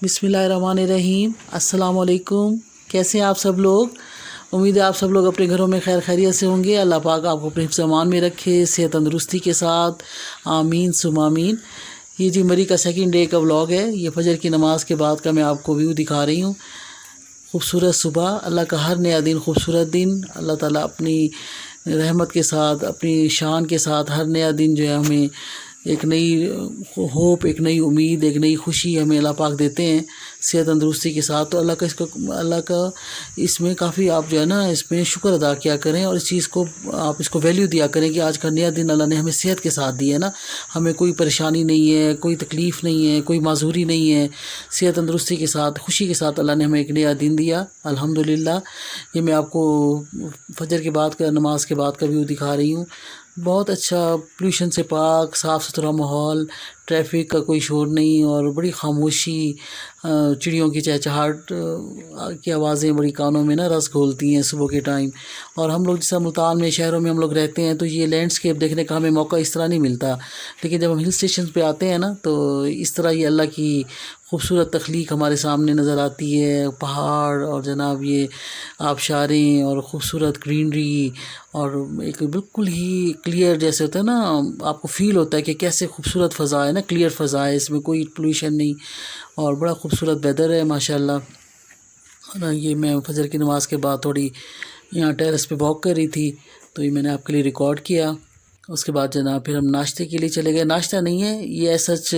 बिस्मिल्लाहिर्रहमानिर्रहीम। अस्सलाम वालेकुम। कैसे हैं आप सब लोग? उम्मीद है आप सब लोग अपने घरों में खैर खैरियत से होंगे। अल्लाह पाक आपको अपने हिफ्ज़ अमान में रखे, सेहत तंदुरुस्ती के साथ। आमीन सुम आमीन। ये जी मरी का सेकंड डे का व्लॉग है। ये फजर की नमाज के बाद का मैं आपको व्यू दिखा रही हूँ। खूबसूरत सुबह, अल्लाह का हर नया दिन खूबसूरत दिन। अल्लाह ताला अपनी रहमत के साथ, अपनी शान के साथ हर नया दिन जो है हमें एक नई होप, एक नई उम्मीद, एक नई खुशी हमें अल्लाह पाक देते हैं सेहत तंदुरुस्ती के साथ। तो अल्लाह का इसमें काफ़ी आप जो है ना इसमें शुक्र अदा किया करें और इस चीज़ को आप इसको वैल्यू दिया करें कि आज का नया दिन अल्लाह ने हमें सेहत के साथ दिया है ना। हमें कोई परेशानी नहीं है, कोई तकलीफ़ नहीं है, कोई माजूरी नहीं है। सेहत तंदुरुस्ती के साथ, खुशी के साथ अल्लाह ने हमें एक नया दिन दिया, अल्हम्दुलिल्लाह। ये मैं आपको फजर के बाद का, नमाज के बाद का व्यू दिखा रही हूँ। बहुत अच्छा, पोल्यूशन से पाक, साफ़ सुथरा माहौल, ट्रैफिक का कोई शोर नहीं और बड़ी खामोशी। चिड़ियों की चहचहाहट की आवाज़ें बड़ी कानों में ना रस घोलती हैं सुबह के टाइम। और हम लोग जैसा मुल्तान में शहरों में हम लोग रहते हैं तो ये लैंडस्केप देखने का हमें मौका इस तरह नहीं मिलता। लेकिन जब हम हिल स्टेशन पे आते हैं ना तो इस तरह ये अल्लाह की खूबसूरत तख्लीक हमारे सामने नज़र आती है। पहाड़ और जनाब ये आबशारें और ख़ूबसूरत ग्रीनरी और एक बिल्कुल ही क्लियर जैसे होता है ना, आपको फ़ील होता है कि कैसे खूबसूरत फ़ज़ा है ना, क्लियर फ़ज़ा है, इसमें कोई पोल्यूशन नहीं और बड़ा खूबसूरत वेदर है माशाल्लाह। और ये मैं फजर की नमाज़ के बाद थोड़ी यहाँ टेरेस पे वॉक कर रही थी तो ये मैंने आपके लिए रिकॉर्ड किया। उसके बाद जनाब फिर हम नाश्ते के लिए चले गए। नाश्ता नहीं है ये, सच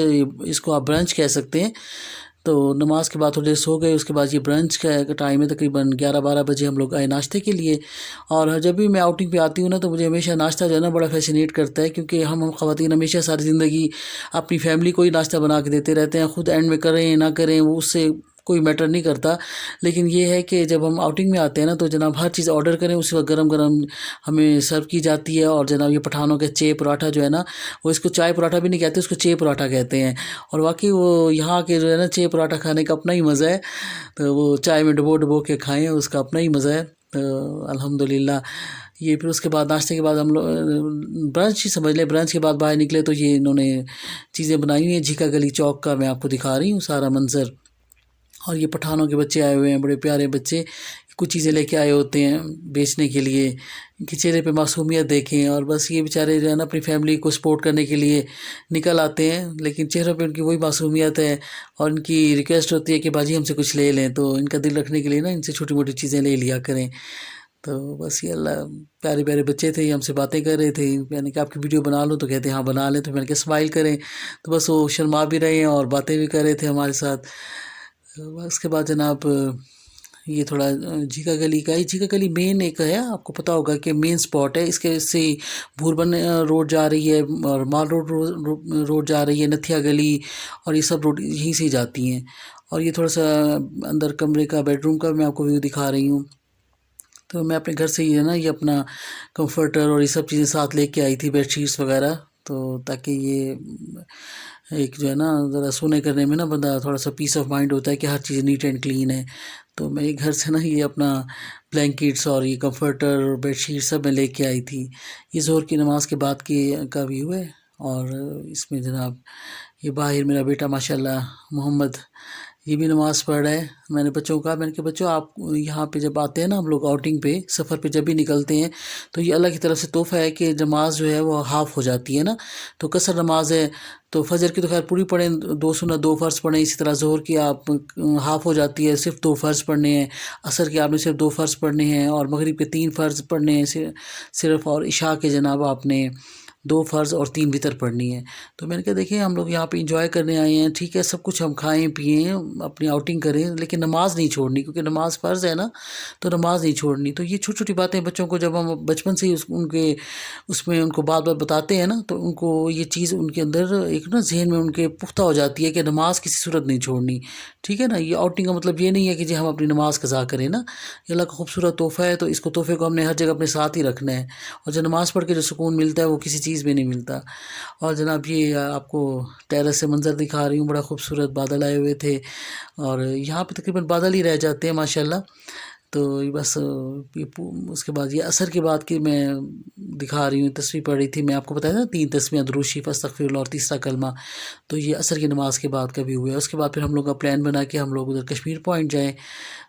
इसको आप ब्रंच कह सकते हैं। तो नमाज के बाद थोड़ी देर सो गए। उसके बाद ये ब्रंच का टाइम है, तकरीबन 11-12 बजे हम लोग आए नाश्ते के लिए। और जब भी मैं आउटिंग पे आती हूँ ना तो मुझे हमेशा नाश्ता जो है ना बड़ा फैसिनेट करता है, क्योंकि हम ख़वातीन हमेशा सारी ज़िंदगी अपनी फैमिली को ही नाश्ता बना के देते रहते हैं। ख़ुद एंड में करें ना करें वो उससे कोई मैटर नहीं करता। लेकिन ये है कि जब हम आउटिंग में आते हैं ना तो जनाब हर चीज़ ऑर्डर करें, उस वक्त गरम गरम हमें सर्व की जाती है। और जनाब ये पठानों के चे पराठा जो है ना, वो इसको चाय पराठा भी नहीं कहते, उसको चे पराठा कहते हैं। और वाकई वो यहाँ के जो है ना चे पराठा खाने का अपना ही मज़ा है। तो वो चाय में डुबो डुबो के खाएँ, उसका अपना ही मज़ा है। तो अल्हम्दुलिल्लाह ये फिर उसके बाद नाश्ते के बाद हम लोग ब्रंच ही समझ लें, ब्रंच के बाद बाहर निकले तो ये इन्होंने चीज़ें बनाई हुई हैं। झीका गली चौक का मैं आपको दिखा रही हूँ सारा मंज़र। और ये पठानों के बच्चे आए हुए हैं, बड़े प्यारे बच्चे, कुछ चीज़ें लेके आए होते हैं बेचने के लिए। इनके चेहरे पे मासूमियत देखें और बस ये बेचारे जो है ना अपनी फैमिली को सपोर्ट करने के लिए निकल आते हैं, लेकिन चेहरों पे उनकी वही मासूमियत है। और इनकी रिक्वेस्ट होती है कि बाजी हमसे कुछ ले लें, तो इनका दिल रखने के लिए ना इनसे छोटी मोटी चीज़ें ले लिया करें। तो बस ये अल्लाह, प्यारे प्यारे बच्चे थे, ये हमसे बातें कर रहे थे। मैंने कहा आपकी वीडियो बना लूँ, तो कहते हैं हाँ बना लें। तो मैंने कहा स्माइल करें, तो बस वो शर्मा भी रहे हैं और बातें भी कर रहे थे हमारे साथ। उसके बाद जनाब ये थोड़ा झीका गली का, ये झीका गली मेन एक है, आपको पता होगा कि मेन स्पॉट है। इसके से भूरबन रोड जा रही है और माल रोड जा रही है, नथिया गली और ये सब रोड यहीं से जाती हैं। और ये थोड़ा सा अंदर कमरे का, बेडरूम का मैं आपको व्यू दिखा रही हूँ। तो मैं अपने घर से ही है ना ये अपना कंफर्टर और ये सब चीज़ें साथ लेके आई थी, बेडशीट्स वगैरह। तो ताकि ये एक जो है ना ज़रा सोने करने में ना बंदा थोड़ा सा पीस ऑफ माइंड होता है कि हर चीज़ नीट एंड क्लीन है। तो मैं ये घर से ना ये अपना ब्लैंकेट्स और ये कंफर्टर और बेडशीट सब मैं लेके आई थी। ये ज़ोहर की नमाज के बाद की का व्यू है। और इसमें जनाब ये बाहर मेरा बेटा माशाल्लाह मोहम्मद, ये भी नमाज़ पढ़ रहा है। मैंने बच्चों को कहा, मैंने कहा बच्चों आप यहाँ पे जब आते हैं ना, हम लोग आउटिंग पे, सफ़र पे जब भी निकलते हैं तो ये अल्लाह की तरफ से तोहफ़ा है कि नमाज जो है वो हाफ़ हो जाती है ना। तो कसर नमाज है, तो फजर की तो खैर पूरी पढ़ें, 2 सुन्नत 2 फ़र्ज़ पढ़ें। इसी तरह ज़ोहर की आप हाफ़ हो जाती है, सिर्फ 2 फ़र्ज़ पढ़ने हैं। असर के आपने सिर्फ 2 फ़र्ज़ पढ़ने हैं और मगरिब के 3 फ़र्ज़ पढ़ने हैं सिर्फ। और इशा के जनाब आपने 2 फ़र्ज़ और 3 वितर पढ़नी है। तो मैंने कहा देखिए हम लोग यहाँ पे इंजॉय करने आए हैं, ठीक है, सब कुछ हम खाएं पिएँ, अपनी आउटिंग करें, लेकिन नमाज नहीं छोड़नी, क्योंकि नमाज फ़र्ज़ है ना, तो नमाज नहीं छोड़नी। तो ये छोटी छोटी बातें बच्चों को जब हम बचपन से ही उनके उसमें उनको बात बात बताते हैं ना, तो उनको ये चीज़ उनके अंदर एक ना जहन में उनके पुख्ता हो जाती है कि नमाज किसी सूरत नहीं छोड़नी। ठीक है ना, ये आउटिंग का मतलब ये नहीं है कि जी हम अपनी नमाज कज़ा करें ना। ये अल्लाह का खूबसूरत तोहफ़ा है, तो इसको तोहफ़े को हमने हर जगह अपने साथ ही रखना है। और जो नमाज़ पढ़ के जो सुकून मिलता है वो किसी चीज़ में नहीं मिलता। और जनाब ये आपको टेरेस से मंज़र दिखा रही हूँ, बड़ा खूबसूरत बादल आए हुए थे और यहाँ पे तकरीबन बादल ही रह जाते हैं माशाल्लाह। तो ये बस उसके बाद ये असर के बाद की मैं दिखा रही हूँ, तस्वीर पढ़ी थी। मैं आपको बताया ना 3 तस्वीरें, दुरूद शरीफ, अस्तगफिरुल्लाह और तीसरा कलमा। तो ये असर की नमाज़ के बाद का भी हुआ है। उसके बाद फिर हम लोग का प्लान बना कि हम लोग उधर कश्मीर पॉइंट जाएँ।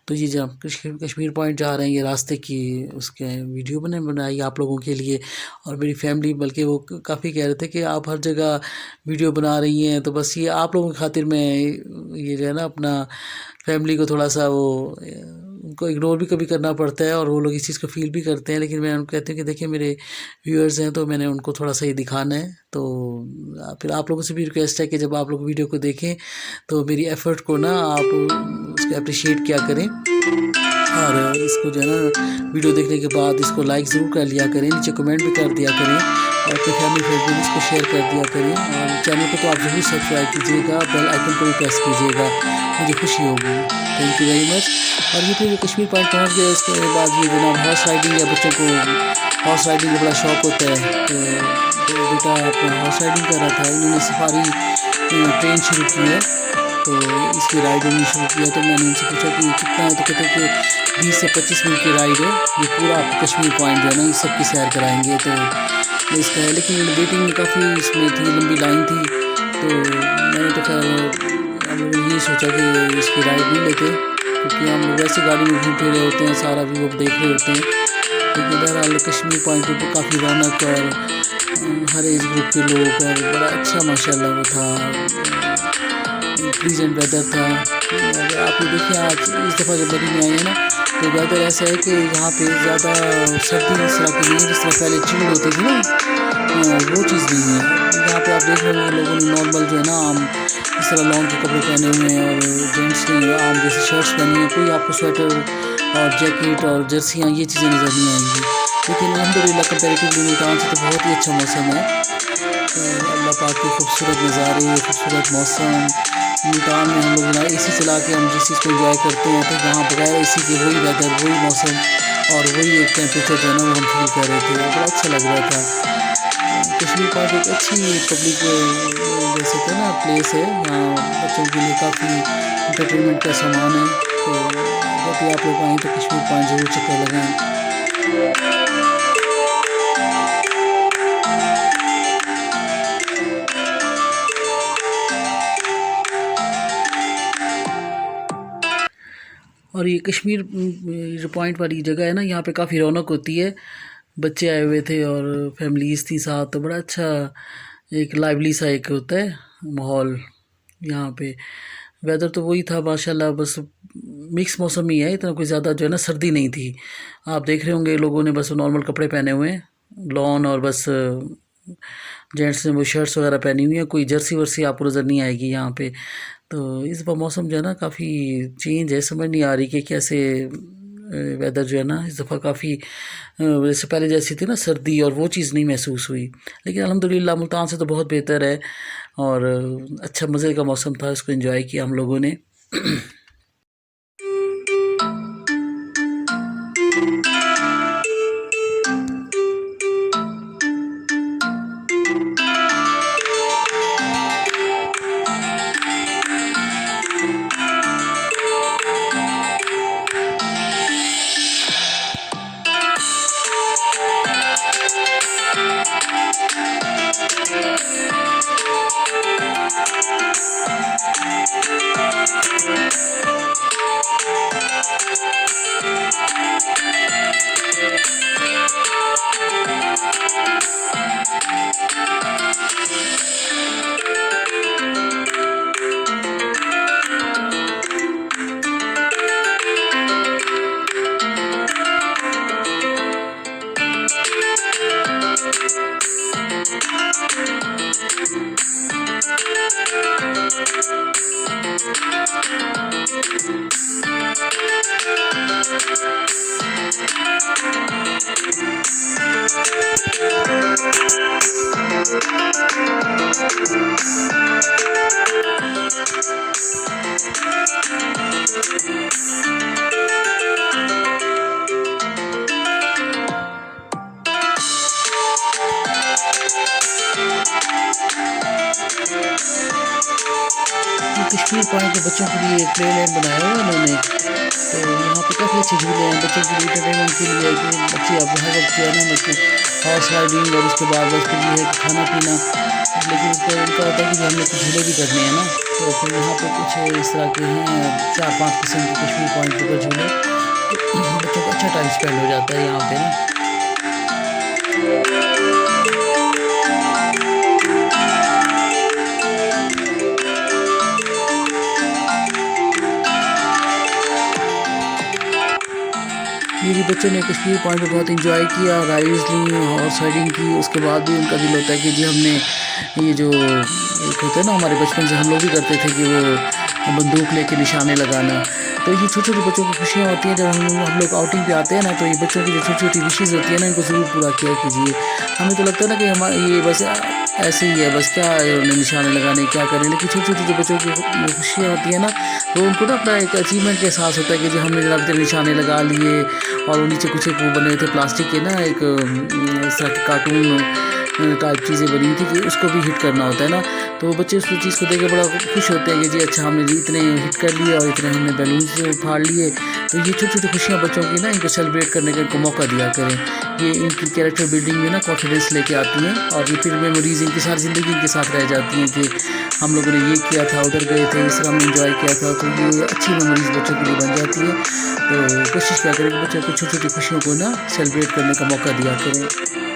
तो ये जब कश्मीर पॉइंट जा रहे हैं, ये रास्ते की उसके वीडियो बनाई आप लोगों के लिए। और मेरी फैमिली, बल्कि वो काफ़ी कह रहे थे कि आप हर जगह वीडियो बना रही हैं, तो बस ये आप लोगों की खातिर मैं ये जो है ना अपना फैमिली को थोड़ा सा वो उनको इग्नोर भी कभी करना पड़ता है, और वो लोग इस चीज़ को फ़ील भी करते हैं। लेकिन मैं उनको कहती हूँ कि देखिए मेरे व्यूअर्स हैं, तो मैंने उनको थोड़ा सा ये दिखाना है। तो फिर आप लोगों से भी रिक्वेस्ट है कि जब आप लोग वीडियो को देखें तो मेरी एफ़र्ट को ना आप उसको अप्रिशिएट किया करें, और इसको जो है ना वीडियो देखने के बाद इसको लाइक ज़रूर कर लिया करें, नीचे कमेंट भी कर दिया करें, और अपने फैमिली फ्रेंड में इसको शेयर कर दिया करें। और चैनल को तो आप ज़रूर सब्सक्राइब कीजिएगा, बेल आइकन को भी प्रेस कीजिएगा, मुझे खुशी होगी। Thank you very much. और ये फिर कश्मीर पॉइंट पहुँच गए। उसके बाद ये जनाब हॉर्स राइडिंग है, बच्चों को हॉर्स राइडिंग का बड़ा शौक़ होता है। तो बेटा अपना हॉर्स राइडिंग कर रहा था, उन्होंने सफारी ट्रेन शुरू की है, तो इसकी राइड हमने शुरू किया। तो मैंने उनसे पूछा कि कितना है, तो कहते कि 20 से 25 मिनट की राइड है, ये पूरा आपको कश्मीर पॉइंट जो है ना ये सब की सैर कराएंगे। तो इसका है, लेकिन वेटिंग में काफ़ी इसमें थी, लंबी लाइन थी। तो मैंने तो खैर हम लोगों ने ये सोचा कि इसकी राइड नहीं लेते, क्योंकि हम लोग वैसे गाड़ी में घूम फिर रहे होते हैं, सारा व्यू अब देख रहे होते हैं। लेकिन बहरहाल कश्मीर पॉइंट पर काफ़ी रौनक और हर एज ग्रुप के लोग, और बड़ा अच्छा माशाल्लाह वो था, प्लीजेंट वेदर था। अगर आप ये देखिए आज इस दफ़ा जब बरी में आए हैं ना, तो वेदर ऐसा है कि यहाँ पे ज़्यादा सर्दी इस तरह की नहीं है जिस तरह पहले चिल्ड होती थी ना, वो चीज़ नहीं है। यहाँ पे आप देख रहे होंगे लोगों ने नॉर्मल जो है ना आम इस तरह लॉन्ग के कपड़े पहने हुए हैं, और जेंट्स ने आम जैसी शर्ट्स पहनी हैं। कोई आपको स्वेटर और जैकेट और जर्सियाँ ये चीज़ें नज़र नहीं आएंगी। लेकिन अल्हम्दुलिल्लाह कंपैरेटिवली मुल्तान से तो बहुत ही अच्छा मौसम है। तो अल्लाह पाक के खूबसूरत नज़ारे, खूबसूरत मौसम। मुल्तान में हम लोग ना एसी चला के हम जिस चीज़ को एंजॉय करते हैं, तो यहाँ बगैर एसी के वही वेदर, वही मौसम और वही एक टेम्परेचर जो है ना वो हम फील कर रहे थे। बड़ा अच्छा लग रहा था। कश्मीर पॉइंट एक अच्छी पब्लिक जैसे कहते हैं ना प्लेस है, यहाँ बच्चों के लिए काफ़ी इंटरटेनमेंट का सामान है। तो जब भी आप लोग आएँ तो कश्मीर पॉइंट ज़रूर चक्कर लगाएँ। और ये कश्मीर जो पॉइंट वाली जगह है ना, यहाँ पे काफ़ी रौनक होती है। बच्चे आए हुए थे और फैमिलीज़ थी साथ, तो बड़ा अच्छा एक लाइवली सा एक होता है माहौल यहाँ पे। वेदर तो वही था माशाल्लाह, बस मिक्स मौसम ही है, इतना कोई ज़्यादा जो है ना सर्दी नहीं थी। आप देख रहे होंगे लोगों ने बस नॉर्मल कपड़े पहने हुए हैं, लॉन, और बस जेंट्स ने वो शर्ट्स वगैरह पहनी हुई है, कोई जर्सी वर्सी आपको नज़र नहीं आएगी यहाँ पे। तो इस बार मौसम जो है ना काफ़ी चेंज है, समझ नहीं आ रही कि कैसे वेदर जो है ना इस दफ़ा काफ़ी जैसे पहले जैसी थी ना सर्दी, और वो चीज़ नहीं महसूस हुई। लेकिन अल्हम्दुलिल्लाह मुल्तान से तो बहुत बेहतर है, और अच्छा मज़े का मौसम था, इसको एंजॉय किया हम लोगों ने। कश्मीर पॉइंट के बच्चों के लिए प्ले लैंड बनाया हुआ है उन्होंने, तो यहाँ पे काफ़ी अच्छे झूले हैं बच्चों के लिए, एंटरटेनमेंट के लिए, कि बच्चे अब हर वक्त जो है ना बच्चे हॉर्स राइडिंग, और उसके बाद बस फिर ये है कि खाना पीना। लेकिन उसका उनका होता है कि हमने कुछ झूले भी करने हैं ना, तो फिर यहाँ पे कुछ इस तरह के हैं 4-5 किस्म के कश्मीर पॉइंट के ऊपर झूले। तो बच्चों का अच्छा टाइम स्पेंड हो जाता है यहाँ पे ना। मेरे बच्चों ने कश्मीर पॉइंट पे बहुत इंजॉय किया, राइड्स ली, हॉर्स राइडिंग की। उसके बाद भी उनका दिल होता है कि जी हमने ये जो एक होता है ना हमारे बचपन से हम लोग भी करते थे कि वो बंदूक लेके निशाने लगाना। तो ये छोटे छोटे बच्चों की खुशियाँ होती हैं जब हम लोग आउटिंग पे आते हैं ना, तो ये बच्चों की जो छोटी छोटी विशेज़ होती है ना, इनको ज़रूर पूरा किया कीजिए। हमें तो लगता है ना कि हम ये बस ऐसे ही है, बस क्या उन्हें निशाने लगाने क्या करें, लेकिन छोटी छोटी जो बच्चों की खुशियाँ होती है ना, तो उनको ना अपना एक अचीवमेंट का एहसास होता है कि जो हमने जनाब इतने निशाने लगा लिए। और वो नीचे कुछ एक वो बने हुए थे प्लास्टिक के ना, एक इस तरह के कार्टून टाइप चीज़ें बनी थी कि उसको भी हिट करना होता है ना। तो बच्चे उस चीज़ को देख के बड़ा खुश होते हैं कि जी अच्छा हमने जी इतने हिट कर लिए और इतने हमने बैलून्स फाड़ लिए। तो ये छोटी छोटी खुशियाँ बच्चों की ना, इनको सेलिब्रेट करने का इनको मौका दिया करें। ये इनकी कैरेक्टर बिल्डिंग में ना कॉन्फिडेंस लेके आती हैं, और ये फिर मेमोरीज इनकी सारी ज़िंदगी इनके साथ रह जाती हैं कि हम लोगों ने ये किया था, उधर गए थे, इस तरह हमने इंजॉय किया था। तो ये अच्छी मेमोरीज बच्चों के लिए बन जाती है। तो कोशिश क्या करें कि बच्चों को छोटी छोटी खुशियों को ना सेलिब्रेट करने का मौका दिया करें।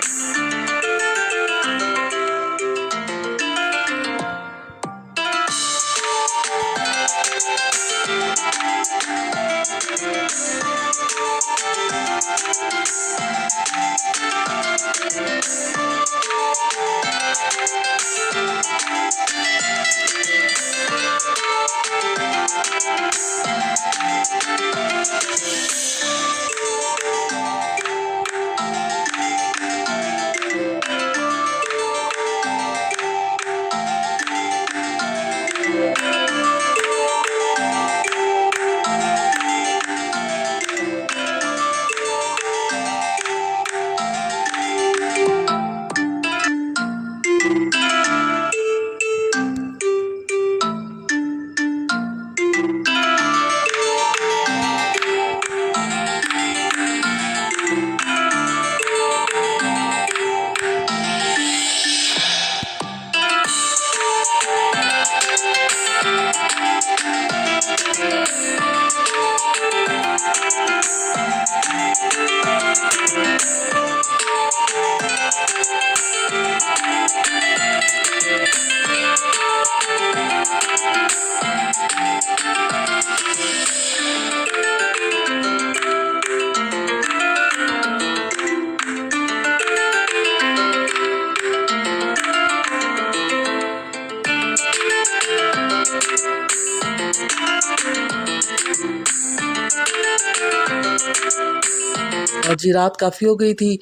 और जी रात काफ़ी हो गई थी,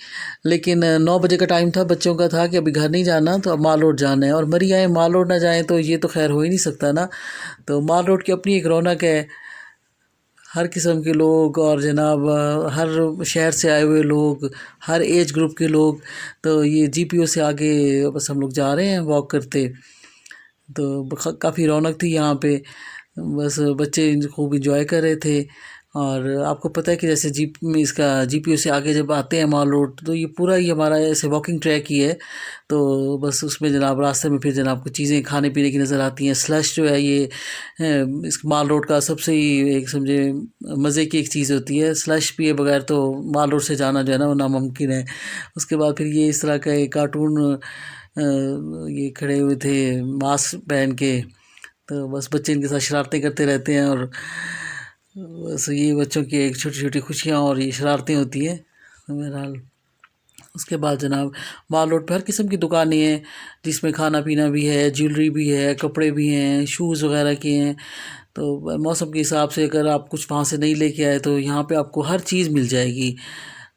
लेकिन 9 बजे का टाइम था, बच्चों का था कि अभी घर नहीं जाना, तो अब माल रोड जाना है। और मरी आए माल रोड ना जाएँ तो ये तो ख़ैर हो ही नहीं सकता ना। तो माल रोड की अपनी एक रौनक है, हर किस्म के लोग, और जनाब हर शहर से आए हुए लोग, हर एज ग्रुप के लोग। तो ये जीपीओ से आगे बस हम लोग जा रहे हैं वॉक करते। तो काफ़ी रौनक थी यहाँ पे, बस बच्चे खूब इंजॉय कर रहे थे। और आपको पता है कि जैसे जीप में इसका जीपीओ से आगे जब आते हैं माल रोड, तो ये पूरा ही हमारा ऐसे वॉकिंग ट्रैक ही है। तो बस उसमें जनाब रास्ते में फिर जनाब कुछ चीज़ें खाने पीने की नज़र आती हैं। स्लश जो है ये इस माल रोड का सबसे ही एक समझे मज़े की एक चीज़ होती है। स्लश पिए बगैर तो माल रोड से जाना जो है ना वो नामुमकिन है। उसके बाद फिर ये इस तरह का एक कार्टून ये खड़े हुए थे मास्क पहन के। तो बस बच्चे इनके साथ शरारतें करते रहते हैं, और बस ये बच्चों की एक छोटी छोटी खुशियाँ और ये शरारतें होती हैं। तो बहरहाल उसके बाद जनाब माल रोड पर हर किस्म की दुकानें हैं, जिसमें खाना पीना भी है, ज्वेलरी भी है, कपड़े भी हैं, शूज़ वगैरह के हैं। तो मौसम के हिसाब से अगर आप कुछ वहाँ से नहीं लेके आए तो यहाँ पे आपको हर चीज़ मिल जाएगी।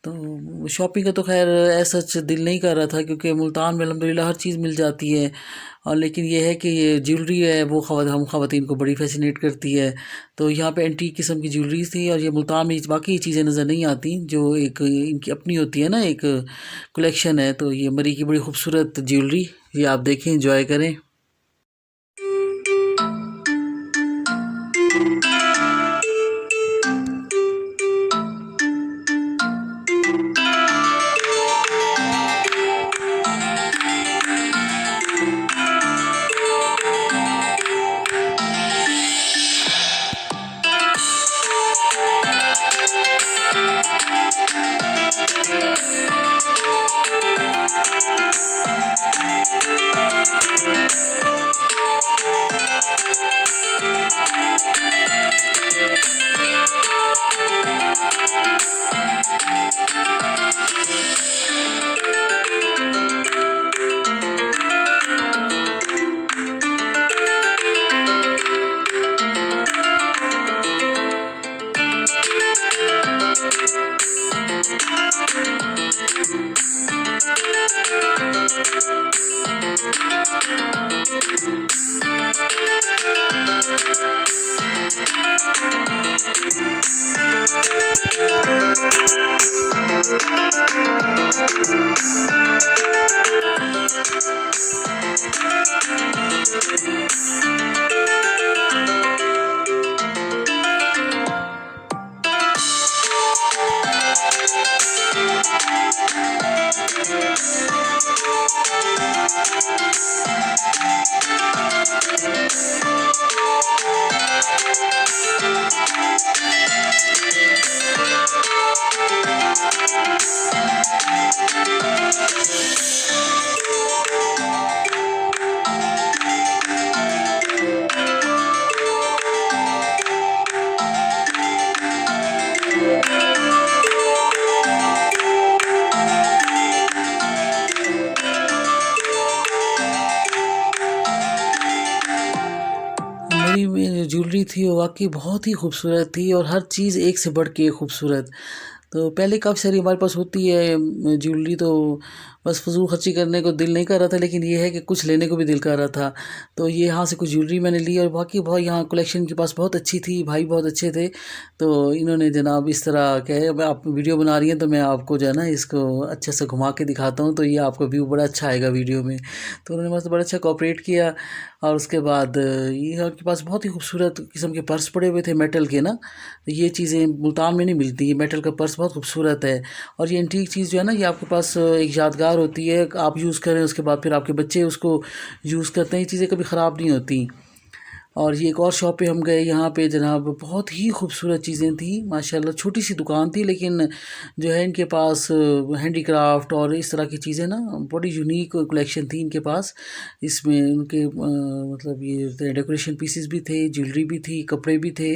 तो शॉपिंग का तो ख़ैर ऐसा सच दिल नहीं कर रहा था, क्योंकि मुल्तान में अल्हम्दुलिल्लाह हर चीज़ मिल जाती है। और लेकिन ये है कि ये ज्वेलरी है वो हम ख़वातीन को बड़ी फ़ैसिनेट करती है। तो यहाँ पे एंटीक किस्म की ज्वेलरीज़ थी, और ये मुल्तान में बाकी चीज़ें नज़र नहीं आती जो एक इनकी अपनी होती है ना, एक कलेक्शन है। तो ये मरी की बड़ी खूबसूरत ज्वेलरी, ये आप देखें, इंजॉय करें। मेरी ज्वेलरी थी वो वाकई बहुत ही खूबसूरत थी और हर चीज़ एक से बढ़ के खूबसूरत। तो पहले काफ़ी सारी हमारे पास होती है ज्वेलरी, तो बस फजूल खर्ची करने को दिल नहीं कर रहा था, लेकिन ये है कि कुछ लेने को भी दिल कर रहा था। तो ये यहाँ से कुछ ज्वेलरी मैंने ली और बाकी बहुत यहाँ कलेक्शन के पास बहुत अच्छी थी, भाई बहुत अच्छे थे। तो इन्होंने जनाब इस तरह कहे, अब आप वीडियो बना रही हैं तो मैं आपको जो है ना इसको अच्छे से घुमा के दिखाता हूँ, तो ये आपका व्यू बड़ा अच्छा आएगा वीडियो में। तो उन्होंने मुझसे बड़ा अच्छा कोऑपरेट किया। और उसके बाद ये उनके पास बहुत ही खूबसूरत किस्म के पर्स पड़े हुए थे मेटल के ना। तो ये चीज़ें मुल्तान में नहीं मिलती, ये मेटल का पर्स बहुत खूबसूरत है। और ये एंटीक चीज़ जो है ना, ये आपके पास एक यादगार होती है, आप यूज़ करें उसके बाद फिर आपके बच्चे उसको यूज़ करते हैं, ये चीज़ें कभी ख़राब नहीं होती। और ये एक और शॉप पे हम गए, यहाँ पे जनाब बहुत ही खूबसूरत चीज़ें थी माशाल्लाह। छोटी सी दुकान थी, लेकिन जो है इनके पास हैंडीक्राफ्ट और इस तरह की चीज़ें ना, बड़ी यूनिक कलेक्शन थी इनके पास। इसमें उनके मतलब ये डेकोरेशन पीसेस भी थे, ज्वेलरी भी थी, कपड़े भी थे।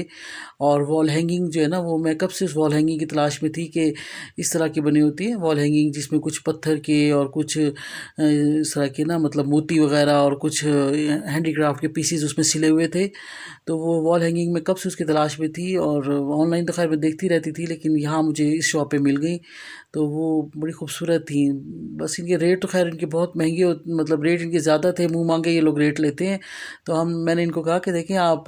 और वॉल हैंगिंग जो है ना, वो मैं कब से उस वॉल हैंगिंग की तलाश में थी कि इस तरह की बनी होती है वॉल हैंगिंग, जिसमें कुछ पत्थर के और कुछ इस तरह के ना, मतलब मोती वगैरह और कुछ हैंडीक्राफ्ट के पीसेस उसमें सिले हुए थे। तो वो वॉल हैंगिंग में कब से उसकी तलाश में थी, और ऑनलाइन तो खैर मैं देखती रहती थी, लेकिन यहाँ मुझे इस शॉप पे मिल गई। तो वो बड़ी खूबसूरत थी। बस इनके रेट तो खैर इनके बहुत महंगे मतलब रेट इनके ज़्यादा थे, मुँह मांगे ये लोग रेट लेते हैं। तो मैंने इनको कहा कि देखें आप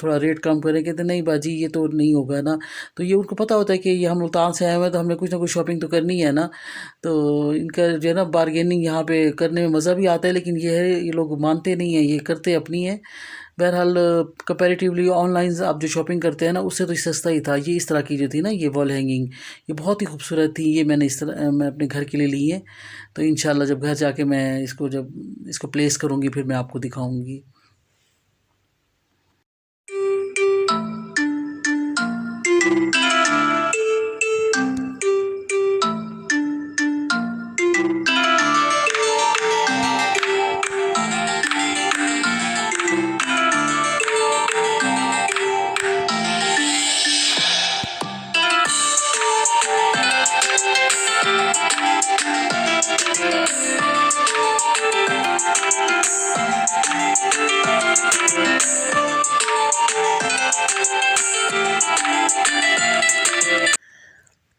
थोड़ा रेट कम करें, कहते नहीं बाजी ये तो नहीं होगा ना। तो ये उनको पता होता है कि ये हम मुल्तान से आए हुए हैं, तो हमने कुछ ना कुछ शॉपिंग तो करनी है ना। तो इनका जो है ना बारगेनिंग यहाँ पे करने में मज़ा भी आता है, लेकिन ये है ये लोग मानते नहीं हैं, ये करते अपनी है। बहरहाल कंपैरेटिवली ऑनलाइन आप जो शॉपिंग करते हैं ना, उससे तो ये सस्ता ही था। ये इस तरह की जो थी ना, ये वॉल हैंगिंग, ये बहुत ही खूबसूरत थी। ये मैंने इस तरह मैं अपने घर के लिए ली है। तो इंशाल्लाह जब घर जाके मैं जब इसको प्लेस करूँगी, फिर मैं आपको दिखाऊँगी।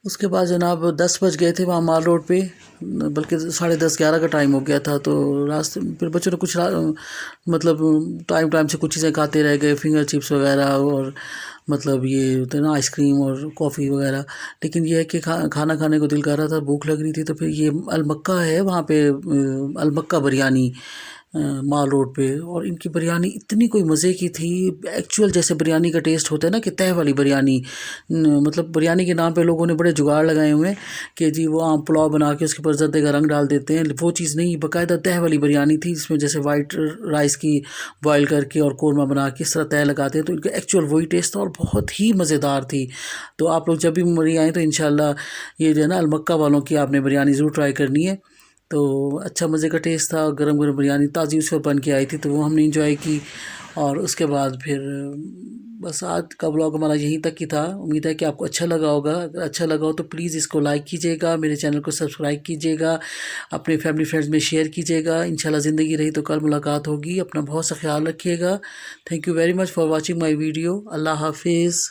उसके बाद जनाब 10 बज गए थे वहाँ माल रोड पे, बल्कि 10:30-11 का टाइम हो गया था। तो रास्ते फिर बच्चों ने कुछ मतलब टाइम टाइम से कुछ चीज़ें खाते रह गए, फिंगर चिप्स वगैरह, और मतलब ये होते हैं ना आइसक्रीम और कॉफ़ी वगैरह। लेकिन ये है कि खाना खाने को दिल कर रहा था, भूख लग रही थी। तो फिर ये अलमक्का है वहाँ पे, अलमक्का बिरयानी, माल रोड पे। और इनकी बिरयानी इतनी कोई मज़े की थी, एक्चुअल जैसे बिरयानी का टेस्ट होता है ना, कि तह वाली बिरयानी। मतलब बिरयानी के नाम पे लोगों ने बड़े जुगाड़ लगाए हुए हैं कि जी वो आम पुलाव बना के उसके ऊपर जर्दे का रंग डाल देते हैं, वो चीज़ नहीं, बाकायदा तह वाली बिरयानी थी, जिसमें जैसे वाइट राइस की बॉयल करके और कौरमा बना के इस तरह तह लगाते हैं। तो इनका एक्चुअल वही टेस्ट था और बहुत ही मज़ेदार थी। तो आप लोग जब भी मरी आएँ तो इंशाल्लाह ये जो है ना अलमक्का वालों की आपने बिरयानी ज़रूर ट्राई करनी है। तो अच्छा मज़े का टेस्ट था, गरम गरम बिरयानी ताज़ी उस पर बन के आई थी, तो वो हमने इंजॉय की। और उसके बाद फिर बस आज का ब्लॉग हमारा यहीं तक ही था। उम्मीद है कि आपको अच्छा लगा होगा। अगर अच्छा लगा हो तो प्लीज़ इसको लाइक कीजिएगा, मेरे चैनल को सब्सक्राइब कीजिएगा, अपने फैमिली फ्रेंड्स में शेयर कीजिएगा। इंशाल्लाह ज़िंदगी रही तो कल मुलाकात होगी। अपना बहुत सा ख्याल रखिएगा। Thank you very much for watching my video. अल्लाह हाफिज़।